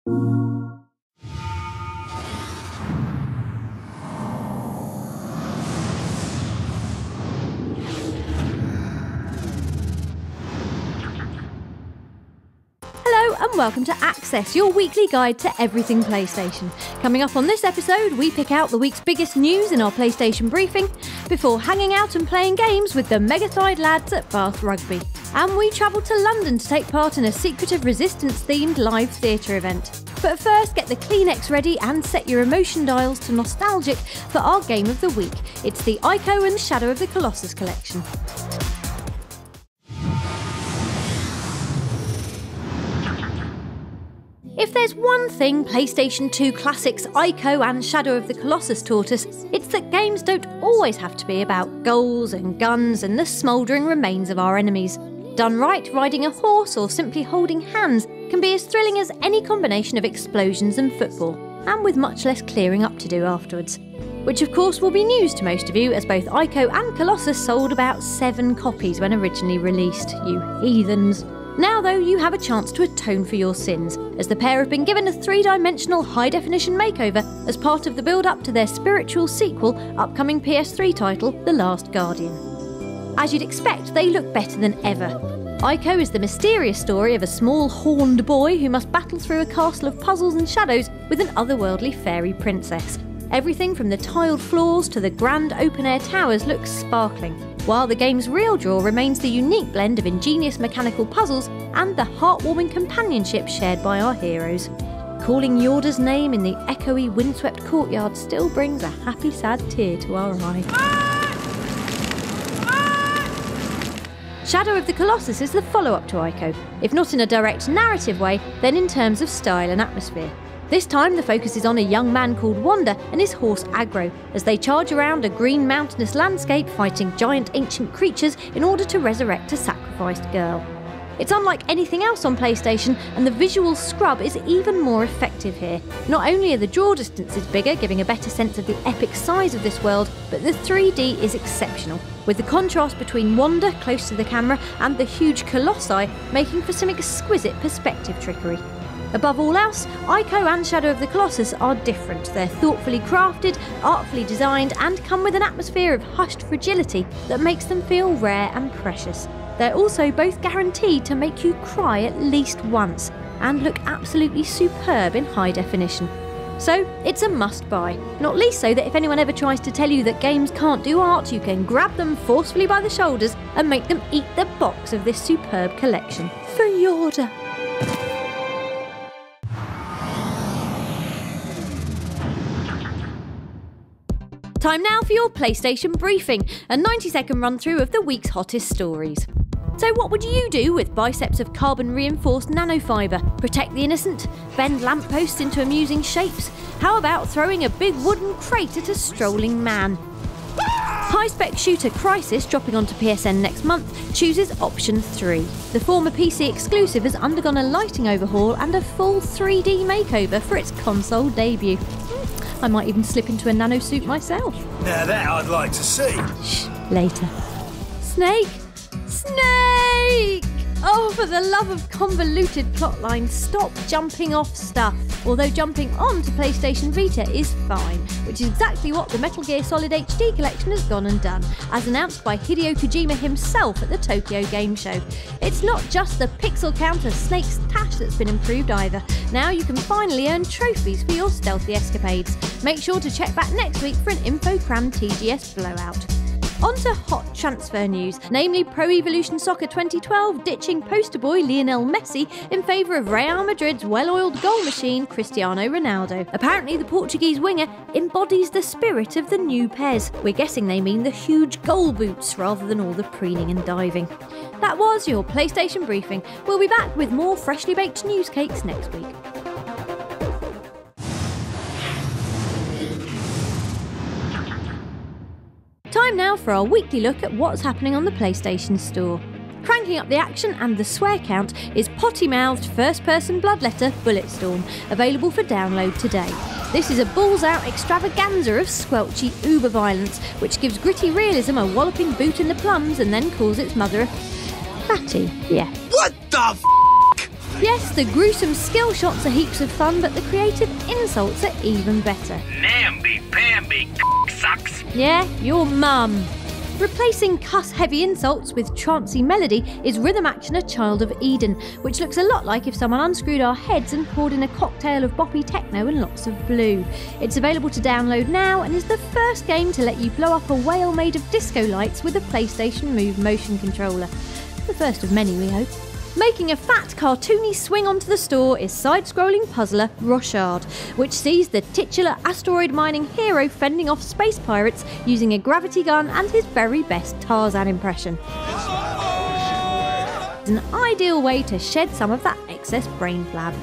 Hello and welcome to Access, your weekly guide to everything PlayStation. Coming up on this episode, we pick out the week's biggest news in our PlayStation briefing before hanging out and playing games with the mega-thighed lads at Bath Rugby. And we travel to London to take part in a Secretive Resistance-themed live theatre event. But first, get the Kleenex ready and set your emotion dials to nostalgic for our game of the week. It's the Ico and Shadow of the Colossus collection. If there's one thing PlayStation 2 classics Ico and Shadow of the Colossus taught us, it's that games don't always have to be about goals and guns and the smouldering remains of our enemies. Done right, riding a horse or simply holding hands can be as thrilling as any combination of explosions and football, and with much less clearing up to do afterwards. Which of course will be news to most of you, as both Ico and Colossus sold about 7 copies when originally released, you heathens. Now though, you have a chance to atone for your sins, as the pair have been given a 3-dimensional high-definition makeover as part of the build-up to their spiritual sequel, upcoming PS3 title, The Last Guardian. As you'd expect, they look better than ever. Ico is the mysterious story of a small horned boy who must battle through a castle of puzzles and shadows with an otherworldly fairy princess. Everything from the tiled floors to the grand open-air towers looks sparkling, while the game's real draw remains the unique blend of ingenious mechanical puzzles and the heartwarming companionship shared by our heroes. Calling Yorda's name in the echoey, windswept courtyard still brings a happy, sad tear to our eye. Shadow of the Colossus is the follow-up to Ico, if not in a direct narrative way, then in terms of style and atmosphere. This time the focus is on a young man called Wanda and his horse Aggro, as they charge around a green mountainous landscape fighting giant ancient creatures in order to resurrect a sacrificed girl. It's unlike anything else on PlayStation, and the visual scrub is even more effective here. Not only are the draw distances bigger, giving a better sense of the epic size of this world, but the 3D is exceptional, with the contrast between Wanda close to the camera and the huge colossi making for some exquisite perspective trickery. Above all else, Ico and Shadow of the Colossus are different. They're thoughtfully crafted, artfully designed, and come with an atmosphere of hushed fragility that makes them feel rare and precious. They're also both guaranteed to make you cry at least once, and look absolutely superb in high definition. So, it's a must-buy, not least so that if anyone ever tries to tell you that games can't do art, you can grab them forcefully by the shoulders and make them eat the box of this superb collection. For Yorda! Time now for your PlayStation briefing, a 90-second run-through of the week's hottest stories. So what would you do with biceps of carbon-reinforced nanofibre? Protect the innocent? Bend lampposts into amusing shapes? How about throwing a big wooden crate at a strolling man? High-spec shooter Crysis, dropping onto PSN next month, chooses option 3. The former PC exclusive has undergone a lighting overhaul and a full 3D makeover for its console debut. I might even slip into a nano suit myself. Now that I'd like to see. Shh, later. Snake! Snake! Oh, for the love of convoluted plotlines, stop jumping off stuff. Although jumping onto PlayStation Vita is fine, which is exactly what the Metal Gear Solid HD collection has gone and done, as announced by Hideo Kojima himself at the Tokyo Game Show. It's not just the pixel count of Snake's Tash that's been improved either. Now you can finally earn trophies for your stealthy escapades. Make sure to check back next week for an InfoCram TGS blowout. On to hot transfer news, namely Pro Evolution Soccer 2012 ditching poster boy Lionel Messi in favour of Real Madrid's well-oiled goal machine Cristiano Ronaldo. Apparently the Portuguese winger embodies the spirit of the new Pez. We're guessing they mean the huge goal boots rather than all the preening and diving. That was your PlayStation briefing. We'll be back with more freshly baked news cakes next week. Time now for our weekly look at what's happening on the PlayStation Store. Cranking up the action and the swear count is potty-mouthed first-person bloodletter Bulletstorm, available for download today. This is a balls-out extravaganza of squelchy uber violence, which gives gritty realism a walloping boot in the plums and then calls its mother a fatty, yeah. What the f***? Yes, the gruesome skill shots are heaps of fun, but the creative insults are even better. Namby-pamby, sucks. Yeah, your mum. Replacing cuss-heavy insults with trancey melody is Rhythm Action: A Child of Eden, which looks a lot like if someone unscrewed our heads and poured in a cocktail of boppy techno and lots of blue. It's available to download now and is the first game to let you blow up a whale made of disco lights with a PlayStation Move motion controller. The first of many, we hope. Making a fat, cartoony swing onto the store is side-scrolling puzzler Rochard, which sees the titular asteroid mining hero fending off space pirates using a gravity gun and his very best Tarzan impression. It's an ideal way to shed some of that excess brain flab.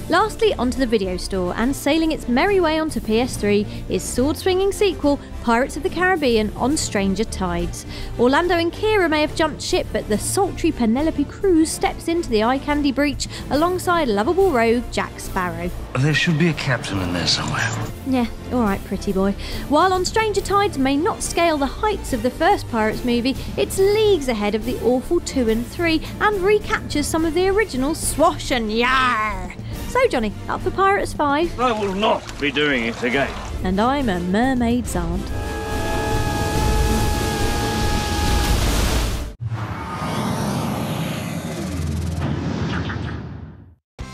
Lastly, onto the video store, and sailing its merry way onto PS3 is sword-swinging sequel Pirates of the Caribbean on Stranger Tides. Orlando and Kira may have jumped ship, but the sultry Penelope Cruz steps into the eye candy breach alongside lovable rogue Jack Sparrow. There should be a captain in there somewhere. Yeah, alright pretty boy. While On Stranger Tides may not scale the heights of the first Pirates movie, it's leagues ahead of the awful 2 and 3 and recaptures some of the original swash and yar. So Johnny, up for Pirates 5? I will not be doing it again. And I'm a mermaid's aunt.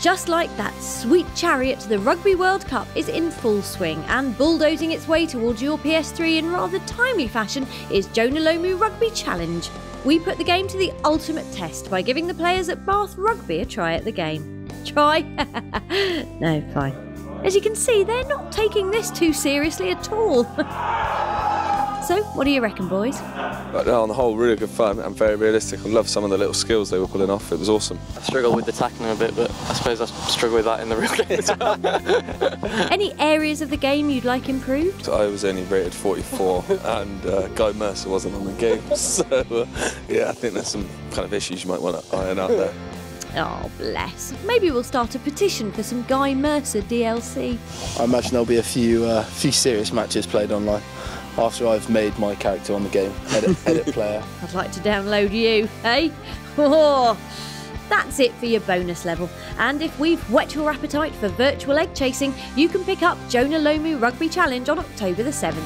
Just like that, Sweet Chariot to the Rugby World Cup is in full swing, and bulldozing its way towards your PS3 in rather timely fashion is Jonah Lomu Rugby Challenge. We put the game to the ultimate test by giving the players at Bath Rugby a try at the game. Try? No, fine. As you can see, they're not taking this too seriously at all. So, what do you reckon, boys? But no, on the whole, really good fun and very realistic. I love some of the little skills they were pulling off. It was awesome. I struggle with the tackling a bit, but I suppose I struggle with that in the real game as well. Any areas of the game you'd like improved? I was only rated 44 and Guy Mercer wasn't on the game. So, yeah, I think there's some kind of issues you might want to iron out there. Oh, bless. Maybe we'll start a petition for some Guy Mercer DLC. I imagine there'll be a few serious matches played online after I've made my character on the game. Edit player. I'd like to download you, eh? Oh, that's it for your bonus level. And if we've whet your appetite for virtual egg chasing, you can pick up Jonah Lomu Rugby Challenge on October the 7th.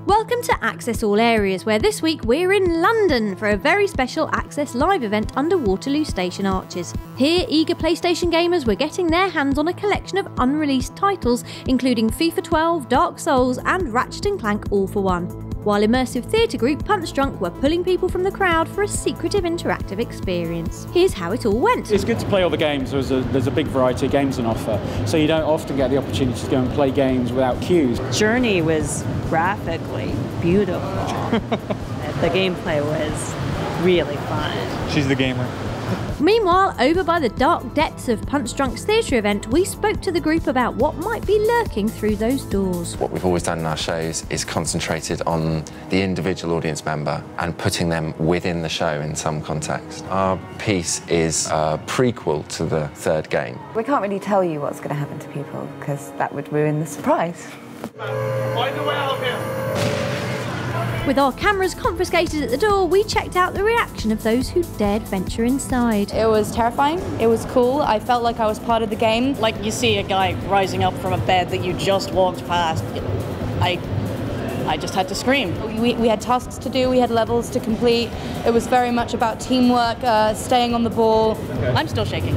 Welcome to Access All Areas, where this week we're in London for a very special Access Live event under Waterloo Station Arches. Here, eager PlayStation gamers were getting their hands on a collection of unreleased titles, including FIFA 12, Dark Souls and Ratchet & Clank All for One. While immersive theatre group Punch Drunk were pulling people from the crowd for a secretive interactive experience. Here's how it all went. It's good to play all the games. There's a big variety of games on offer, so you don't often get the opportunity to go and play games without queues. Journey was graphically beautiful. The gameplay was really fun. She's the gamer. Meanwhile, over by the dark depths of Punch Drunk's theatre event, we spoke to the group about what might be lurking through those doors. What we've always done in our shows is concentrated on the individual audience member and putting them within the show in some context. Our piece is a prequel to the third game. We can't really tell you what's going to happen to people because that would ruin the surprise. Find a way out of here. With our cameras confiscated at the door, we checked out the reaction of those who dared venture inside. It was terrifying. It was cool. I felt like I was part of the game. Like you see a guy rising up from a bed that you just walked past. I just had to scream. We had tasks to do, we had levels to complete. It was very much about teamwork, staying on the ball. I'm still shaking.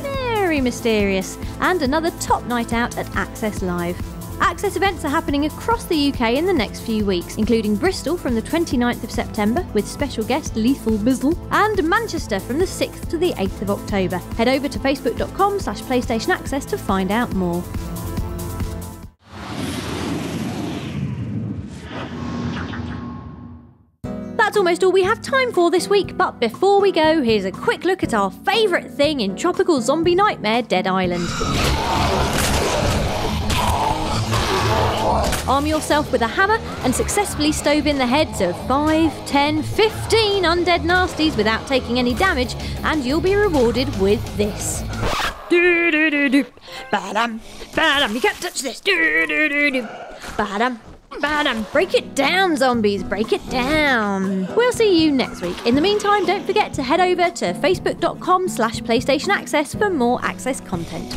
Very mysterious. And another top night out at Access Live. Access events are happening across the UK in the next few weeks, including Bristol from the 29th of September with special guest Lethal Bizzle, and Manchester from the 6th to the 8th of October. Head over to facebook.com/PlayStation Access to find out more. That's almost all we have time for this week, but before we go, here's a quick look at our favourite thing in tropical zombie nightmare Dead Island. Arm yourself with a hammer and successfully stove in the heads of 5, 10, 15 undead nasties without taking any damage, and you'll be rewarded with this. Do-do-do-do. Ba-dum, ba-dum, you can't touch this. Do-do-do-do. Ba-dum, Bam! Break it down, zombies, break it down. We'll see you next week. In the meantime, don't forget to head over to facebook.com/PlayStation Access for more Access content.